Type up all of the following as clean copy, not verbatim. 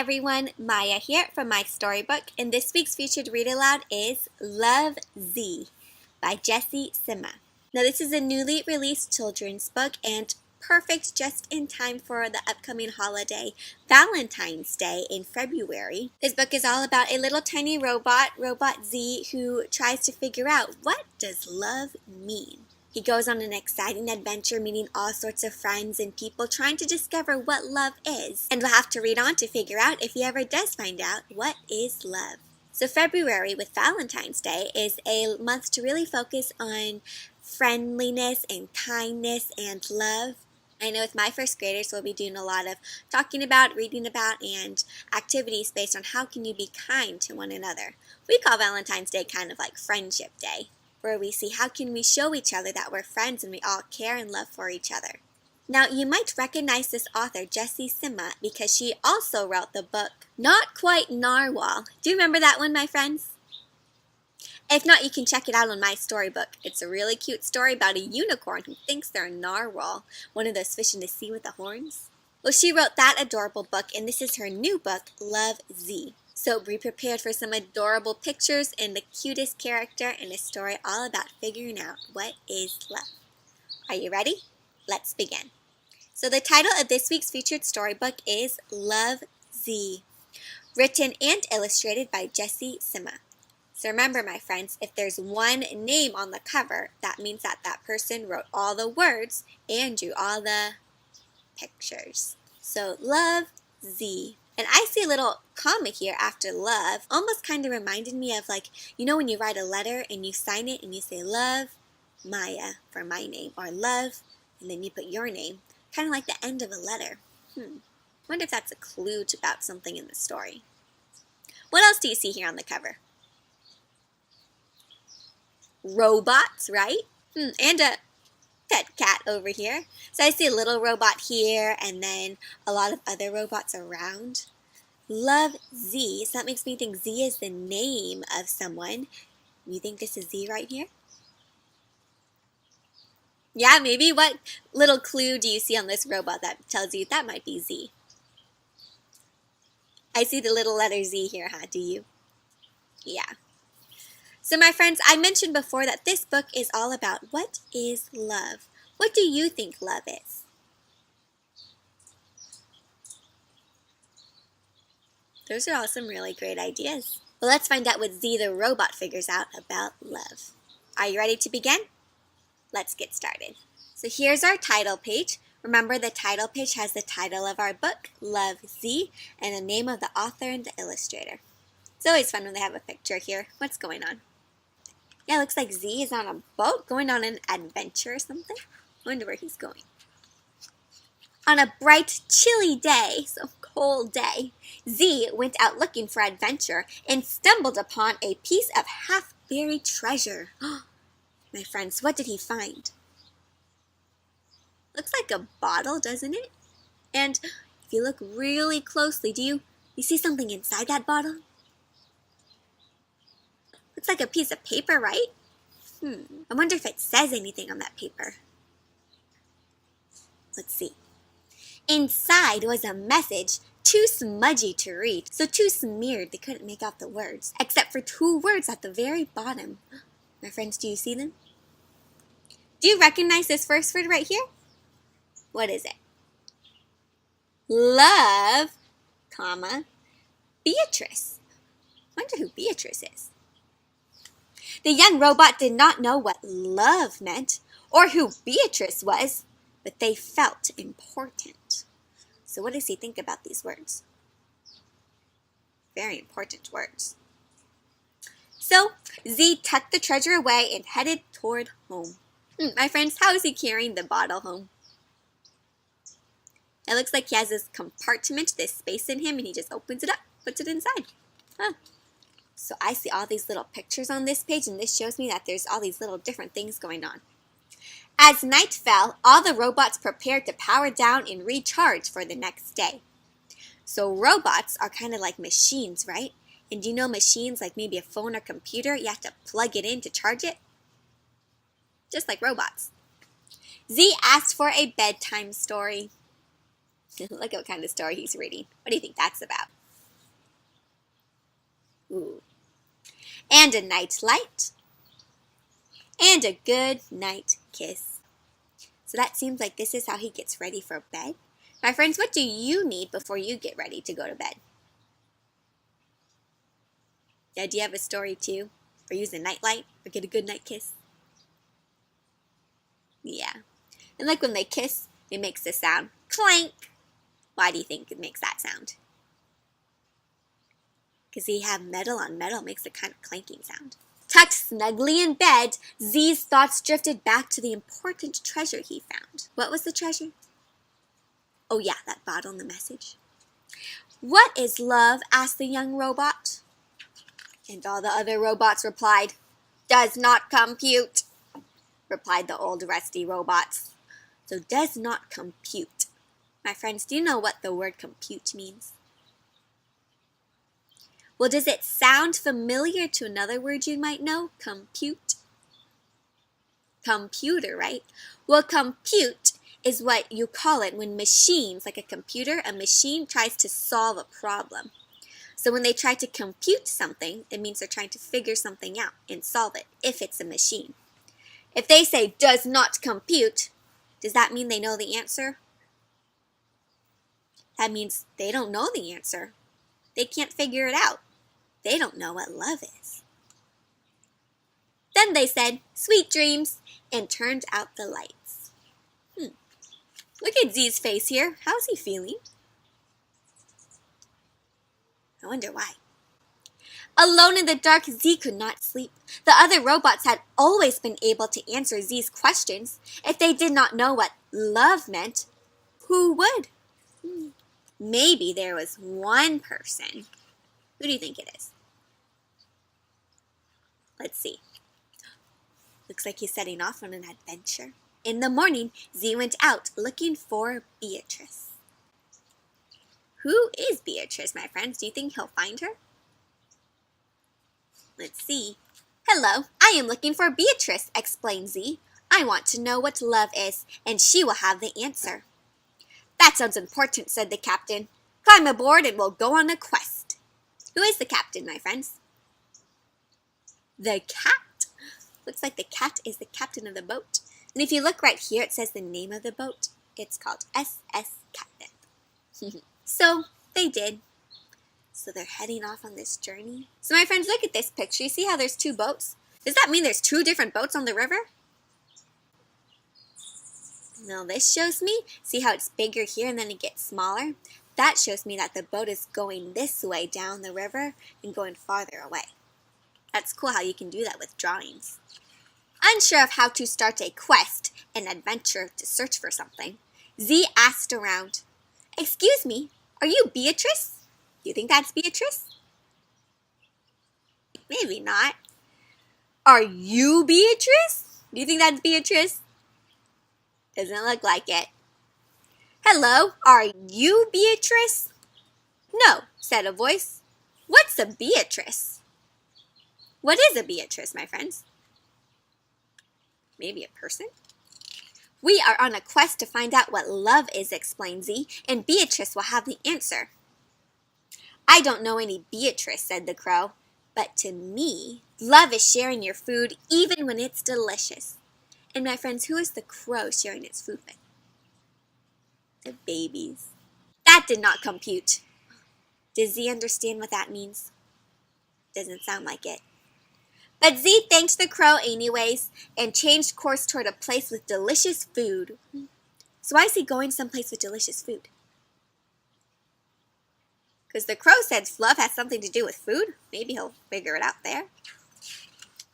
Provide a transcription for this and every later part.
everyone, Maya here from My Storybook, and this week's featured read aloud is Love Z by Jessie Sima. Now this is a newly released children's book and perfect just in time for the upcoming holiday, Valentine's Day in February. This book is all about a little tiny robot, Robot Z, who tries to figure out what does love mean. He goes on an exciting adventure meeting all sorts of friends and people trying to discover what love is. And we'll have to read on to figure out if he ever does find out what is love. So February with Valentine's Day is a month to really focus on friendliness and kindness and love. I know with my first graders we'll be doing a lot of talking about, reading about, and activities based on how can you be kind to one another. We call Valentine's Day kind of like Friendship Day, where we see how can we show each other that we're friends and we all care and love for each other. Now, you might recognize this author, Jessie Sima, because she also wrote the book Not Quite Narwhal. Do you remember that one, my friends? If not, you can check it out on My Storybook. It's a really cute story about a unicorn who thinks they're a narwhal, one of those fish in the sea with the horns. Well, she wrote that adorable book, and this is her new book, Love Z. So be prepared for some adorable pictures and the cutest character in a story all about figuring out what is love. Are you ready? Let's begin. So the title of this week's featured storybook is Love Z, written and illustrated by Jessie Sima. So remember, my friends, if there's one name on the cover, that means that that person wrote all the words and drew all the pictures. So Love Z. And I see a little comma here after love, almost kind of reminded me of when you write a letter and you sign it and you say love Maya for my name, or love, and then you put your name, kind of like the end of a letter. Wonder if that's a clue about something in the story. What else do you see here on the cover? Robots, right? And a pet cat over here. So I see a little robot here and then a lot of other robots around. Love Z, so that makes me think Z is the name of someone. You think this is Z right here? Yeah, maybe. What little clue do you see on this robot that tells you that might be Z? I see the little letter Z here, huh? Do you? Yeah. So my friends, I mentioned before that this book is all about what is love. What do you think love is? Those are all some really great ideas. Well, let's find out what Z the robot figures out about love. Are you ready to begin? Let's get started. So here's our title page. Remember, the title page has the title of our book, Love Z, and the name of the author and the illustrator. It's always fun when they have a picture here. What's going on? Yeah, it looks like Z is on a boat going on an adventure or something. I wonder where he's going. On a bright, chilly day, so cold day, Z went out looking for adventure and stumbled upon a piece of half-buried treasure. My friends, what did he find? Looks like a bottle, doesn't it? And if you look really closely, do you see something inside that bottle? Looks like a piece of paper, right? I wonder if it says anything on that paper. Let's see. Inside was a message too smudgy to read, so too smeared they couldn't make out the words, except for two words at the very bottom. My friends, do you see them? Do you recognize this first word right here? What is it? Love, comma, Beatrice. Wonder who Beatrice is. The young robot did not know what love meant or who Beatrice was, but they felt important. So what does he think about these words? Very important words. So Z tucked the treasure away and headed toward home. My friends, how is he carrying the bottle home? It looks like he has this compartment, this space in him, and he just opens it up, puts it inside. So I see all these little pictures on this page, and this shows me that there's all these little different things going on. As night fell, all the robots prepared to power down and recharge for the next day. So robots are kind of like machines, right? And do you know machines like maybe a phone or computer, you have to plug it in to charge it? Just like robots. Z asked for a bedtime story. Look at what kind of story he's reading. What do you think that's about? Ooh. And a night light. And a good night kiss. So that seems like this is how he gets ready for bed. My friends, what do you need before you get ready to go to bed? Yeah, do you have a story too? Or use a nightlight? Or get a good night kiss? Yeah. And like when they kiss, it makes this sound. Clank! Why do you think it makes that sound? Because they have metal on metal makes a kind of clanking sound. Tucked snugly in bed, Z's thoughts drifted back to the important treasure he found. What was the treasure? Oh yeah, that bottle in the message. What is love? Asked the young robot. And all the other robots replied, does not compute, replied the old rusty robots. So does not compute. My friends, do you know what the word compute means? Well, does it sound familiar to another word you might know? Compute. Computer, right? Well, compute is what you call it when machines, like a computer, a machine tries to solve a problem. So when they try to compute something, it means they're trying to figure something out and solve it, if it's a machine. If they say does not compute, does that mean they know the answer? That means they don't know the answer. They can't figure it out. They don't know what love is. Then they said, sweet dreams, and turned out the lights. Look at Z's face here. How's he feeling? I wonder why. Alone in the dark, Z could not sleep. The other robots had always been able to answer Z's questions. If they did not know what love meant, who would? Maybe there was one person. Who do you think it is? Let's see. Looks like he's setting off on an adventure. In the morning, Z went out looking for Beatrice. Who is Beatrice, my friends? Do you think he'll find her? Let's see. Hello, I am looking for Beatrice, explained Z. I want to know what love is, and she will have the answer. That sounds important, said the captain. Climb aboard and we'll go on a quest. Who is the captain, my friends? The cat. Looks like the cat is the captain of the boat. And if you look right here, it says the name of the boat. It's called SS Captain. So they did. So they're heading off on this journey. So my friends, look at this picture. You see how there's two boats? Does that mean there's two different boats on the river? No, this shows me, see how it's bigger here and then it gets smaller? That shows me that the boat is going this way down the river and going farther away. That's cool how you can do that with drawings. Unsure of how to start a quest, an adventure to search for something, Z asked around, excuse me, are you Beatrice? Do you think that's Beatrice? Maybe not. Are you Beatrice? Do you think that's Beatrice? Doesn't look like it. Hello, are you Beatrice? No, said a voice. What's a Beatrice? What is a Beatrice, my friends? Maybe a person? We are on a quest to find out what love is, explained Z, and Beatrice will have the answer. I don't know any Beatrice, said the crow, but to me, love is sharing your food even when it's delicious. And my friends, who is the crow sharing its food with? The babies. That did not compute. Does Z understand what that means? Doesn't sound like it. But Z thanked the crow anyways and changed course toward a place with delicious food. So why is he going someplace with delicious food? Because the crow said love has something to do with food. Maybe he'll figure it out there.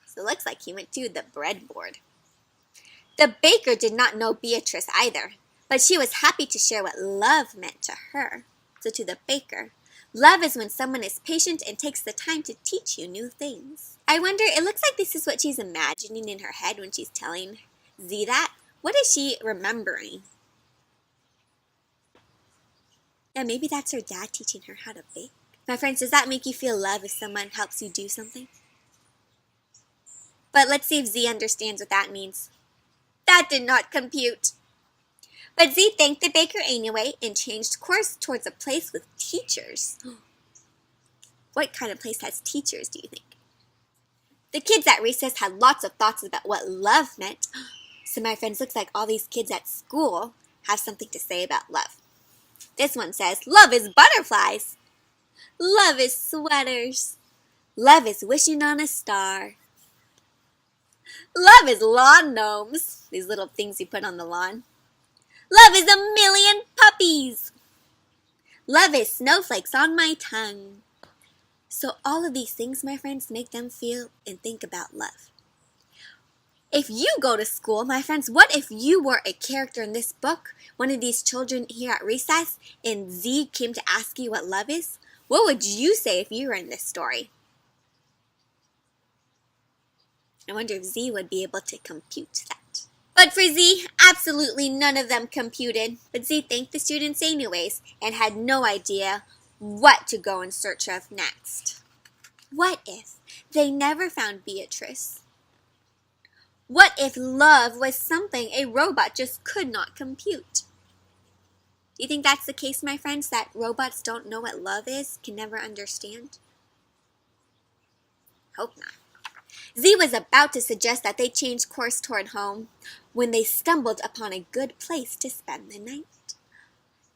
So it looks like he went to the breadboard. The baker did not know Beatrice either, but she was happy to share what love meant to her. So to the baker, love is when someone is patient and takes the time to teach you new things. I wonder, it looks like this is what she's imagining in her head when she's telling Z that. What is she remembering? Yeah, maybe that's her dad teaching her how to bake. My friends, does that make you feel love if someone helps you do something? But let's see if Z understands what that means. That did not compute. But Z thanked the baker anyway and changed course towards a place with teachers. What kind of place has teachers, do you think? The kids at recess had lots of thoughts about what love meant. So my friends, looks like all these kids at school have something to say about love. This one says, love is butterflies. Love is sweaters. Love is wishing on a star. Love is lawn gnomes. These little things you put on the lawn. Love is a million puppies. Love is snowflakes on my tongue. So all of these things, my friends, make them feel and think about love. If you go to school, my friends, what if you were a character in this book, one of these children here at recess, and Z came to ask you what love is? What would you say if you were in this story? I wonder if Z would be able to compute that. But for Z, absolutely none of them computed. But Z thanked the students anyways and had no idea what to go in search of next. What if they never found Beatrice? What if love was something a robot just could not compute? Do you think that's the case, my friends, that robots don't know what love is, can never understand? Hope not. Z was about to suggest that they change course toward home when they stumbled upon a good place to spend the night.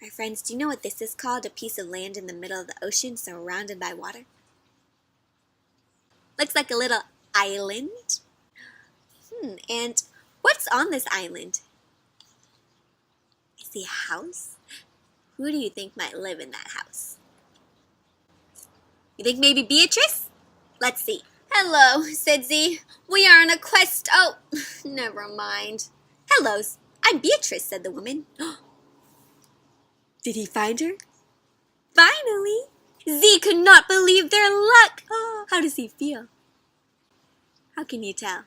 My friends, do you know what this is called? A piece of land in the middle of the ocean surrounded by water. Looks like a little island. And what's on this island? I see a house. Who do you think might live in that house? You think maybe Beatrice? Let's see. Hello, said Z. We are on a quest. Oh, never mind. Hello, I'm Beatrice, said the woman. Did he find her? Finally! Z could not believe their luck. Oh, how does he feel? How can you tell?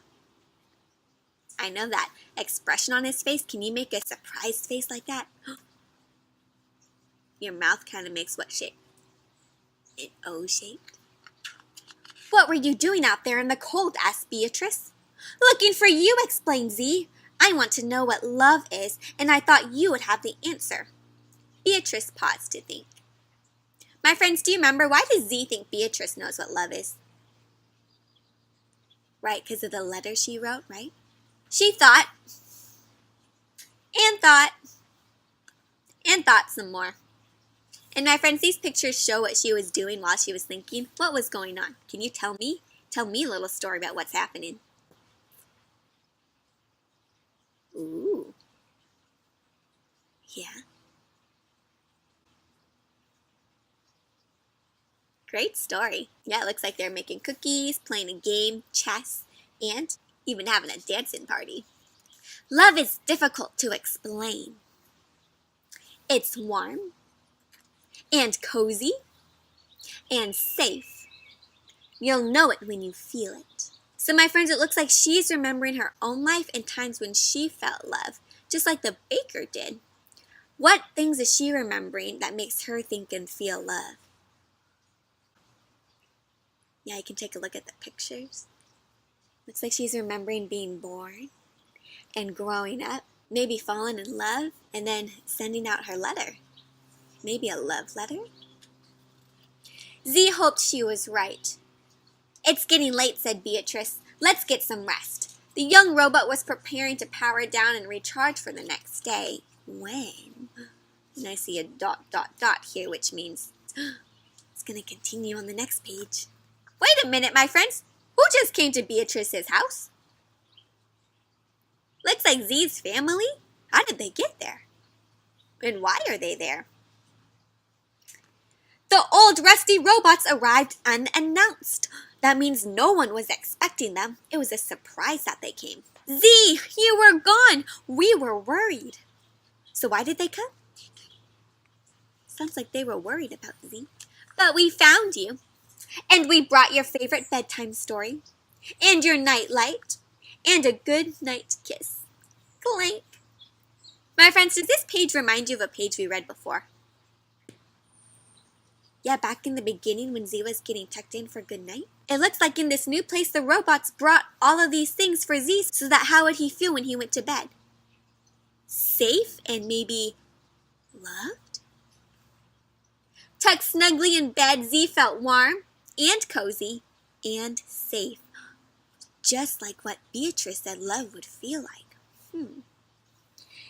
I know that expression on his face. Can you make a surprised face like that? Your mouth kind of makes what shape? An O shape? What were you doing out there in the cold? Asked Beatrice. Looking for you, explained Z. I want to know what love is, and I thought you would have the answer. Beatrice paused to think. My friends, do you remember, why does Z think Beatrice knows what love is? Right, because of the letter she wrote, right? She thought, and thought, and thought some more. And my friends, these pictures show what she was doing while she was thinking. What was going on? Can you tell me? Tell me a little story about what's happening. Ooh. Yeah. Great story. Yeah, it looks like they're making cookies, playing a game, chess, and even having a dancing party. Love is difficult to explain. It's warm and cozy and safe. You'll know it when you feel it. So my friends, it looks like she's remembering her own life and times when she felt love, just like the baker did. What things is she remembering that makes her think and feel love? Yeah, you can take a look at the pictures. Looks like she's remembering being born and growing up, maybe falling in love, and then sending out her letter. Maybe a love letter? Z hoped she was right. It's getting late, said Beatrice. Let's get some rest. The young robot was preparing to power down and recharge for the next day. When? And I see a ... here, which means it's going to continue on the next page. Wait a minute, my friends. Who just came to Beatrice's house? Looks like Z's family. How did they get there? And why are they there? The old rusty robots arrived unannounced. That means no one was expecting them. It was a surprise that they came. Z, you were gone. We were worried. So why did they come? Sounds like they were worried about Z. But we found you. And we brought your favorite bedtime story. And your night light. And a good night kiss. Clank. My friends, does this page remind you of a page we read before? Yeah, back in the beginning when Z was getting tucked in for good night. It looks like in this new place the robots brought all of these things for Z, so that how would he feel when he went to bed? Safe and maybe loved? Tucked snugly in bed, Z felt warm and cozy and safe. Just like what Beatrice said love would feel like.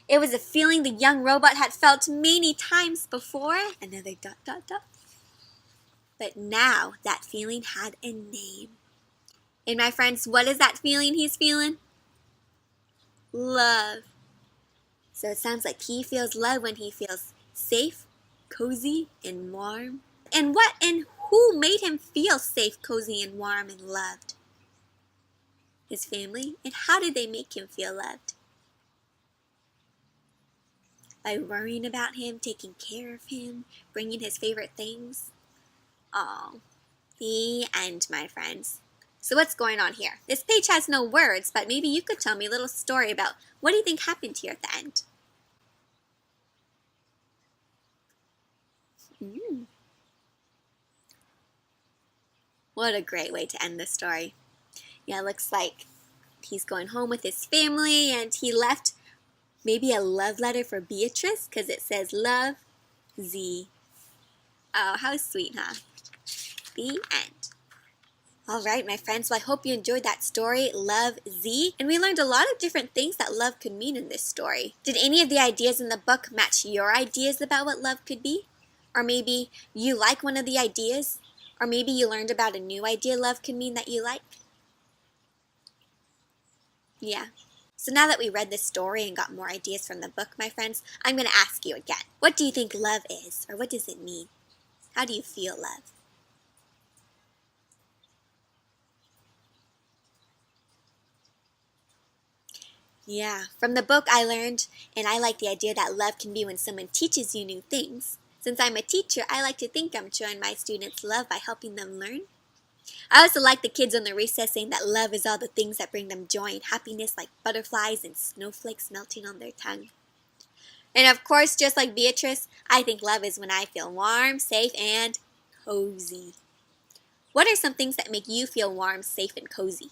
It was a feeling the young robot had felt many times before. Another dot dot dot. But now that feeling had a name. And my friends, what is that feeling he's feeling? Love. So it sounds like he feels love when he feels safe, cozy, and warm. And what and who made him feel safe, cozy, and warm and loved? His family. And how did they make him feel loved? By worrying about him, taking care of him, bringing his favorite things. Oh, the end, my friends. So what's going on here? This page has no words, but maybe you could tell me a little story about what do you think happened here at the end? What a great way to end the story. Yeah, it looks like he's going home with his family and he left maybe a love letter for Beatrice because it says love, Z. Oh, how sweet, huh? The end. All right, my friends, well, I hope you enjoyed that story, Love, Z, and we learned a lot of different things that love could mean in this story. Did any of the ideas in the book match your ideas about what love could be? Or maybe you like one of the ideas? Or maybe you learned about a new idea love could mean that you like? Yeah. So now that we read this story and got more ideas from the book, my friends, I'm going to ask you again. What do you think love is? Or what does it mean? How do you feel love? Yeah, from the book I learned, and I like the idea that love can be when someone teaches you new things. Since I'm a teacher, I like to think I'm showing my students love by helping them learn. I also like the kids on the recess saying that love is all the things that bring them joy and happiness like butterflies and snowflakes melting on their tongue. And of course, just like Beatrice, I think love is when I feel warm, safe, and cozy. What are some things that make you feel warm, safe, and cozy?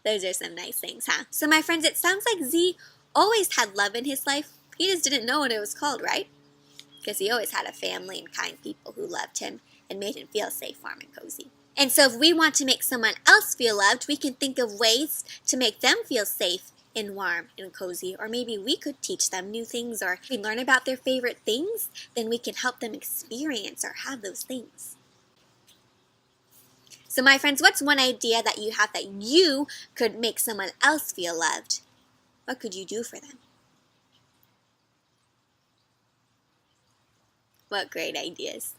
Those are some nice things, huh? So my friends, it sounds like Z always had love in his life. He just didn't know what it was called, right? Because he always had a family and kind people who loved him and made him feel safe, warm, and cozy. And so if we want to make someone else feel loved, we can think of ways to make them feel safe and warm and cozy. Or maybe we could teach them new things, or if we learn about their favorite things, then we can help them experience or have those things. So my friends, what's one idea that you have that you could make someone else feel loved? What could you do for them? What great ideas.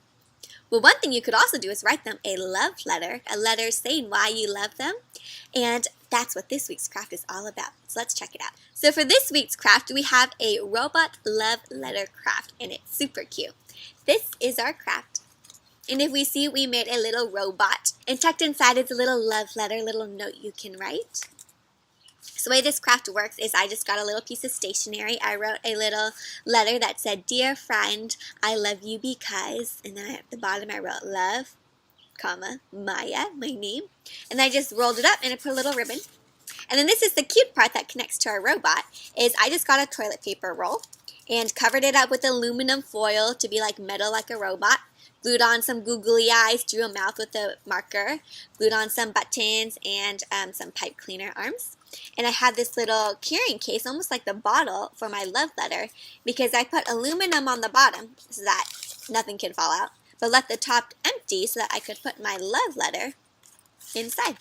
Well, one thing you could also do is write them a love letter, a letter saying why you love them. And that's what this week's craft is all about. So let's check it out. So for this week's craft, we have a robot love letter craft, and it's super cute. This is our craft. And if we see, we made a little robot, and tucked inside is a little love letter, little note you can write. So the way this craft works is I just got a little piece of stationery. I wrote a little letter that said, "Dear friend, I love you because," and then at the bottom I wrote love, comma, Maya, my name. And I just rolled it up and I put a little ribbon. And then this is the cute part that connects to our robot, is I just got a toilet paper roll and covered it up with aluminum foil to be like metal like a robot. Glued on some googly eyes, drew a mouth with a marker, glued on some buttons and some pipe cleaner arms. And I have this little carrying case, almost like the bottle for my love letter, because I put aluminum on the bottom so that nothing can fall out, but left the top empty so that I could put my love letter inside.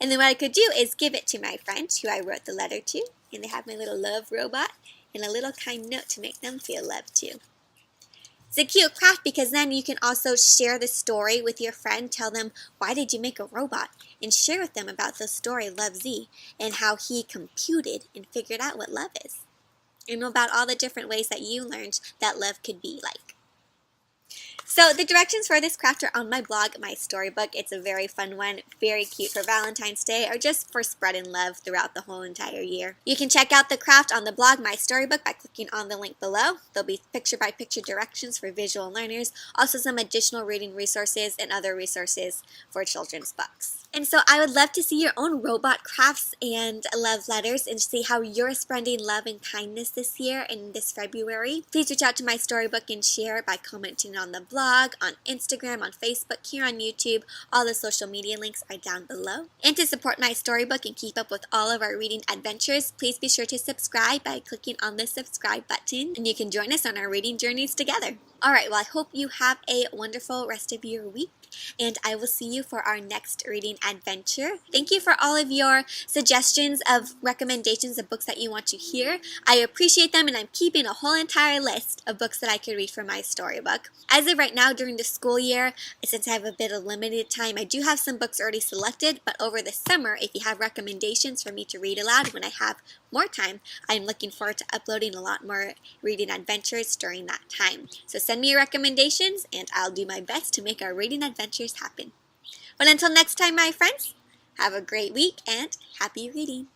And then what I could do is give it to my friend who I wrote the letter to, and they have my little love robot and a little kind note to make them feel loved too. It's a cute craft because then you can also share the story with your friend, tell them why did you make a robot, and share with them about the story Love Z and how he computed and figured out what love is. And about all the different ways that you learned that love could be like. So the directions for this craft are on my blog, MaiStoryBook. It's a very fun one, very cute for Valentine's Day or just for spreading love throughout the whole entire year. You can check out the craft on the blog, MaiStoryBook, by clicking on the link below. There'll be picture-by-picture directions for visual learners, also some additional reading resources and other resources for children's books. And so I would love to see your own robot crafts and love letters and see how you're spreading love and kindness this year and this February. Please reach out to My Storybook and share by commenting on the blog, on Instagram, on Facebook, here on YouTube. All the social media links are down below. And to support My Storybook and keep up with all of our reading adventures, please be sure to subscribe by clicking on the subscribe button, and you can join us on our reading journeys together. Alright, well I hope you have a wonderful rest of your week, and I will see you for our next reading adventure. Thank you for all of your suggestions of recommendations of books that you want to hear. I appreciate them, and I'm keeping a whole entire list of books that I could read for My Storybook. As of right now, during the school year, since I have a bit of limited time, I do have some books already selected, but over the summer, if you have recommendations for me to read aloud when I have more time, I'm looking forward to uploading a lot more reading adventures during that time. So send me your recommendations, and I'll do my best to make our reading adventures happen. Well, until next time, my friends, have a great week and happy reading.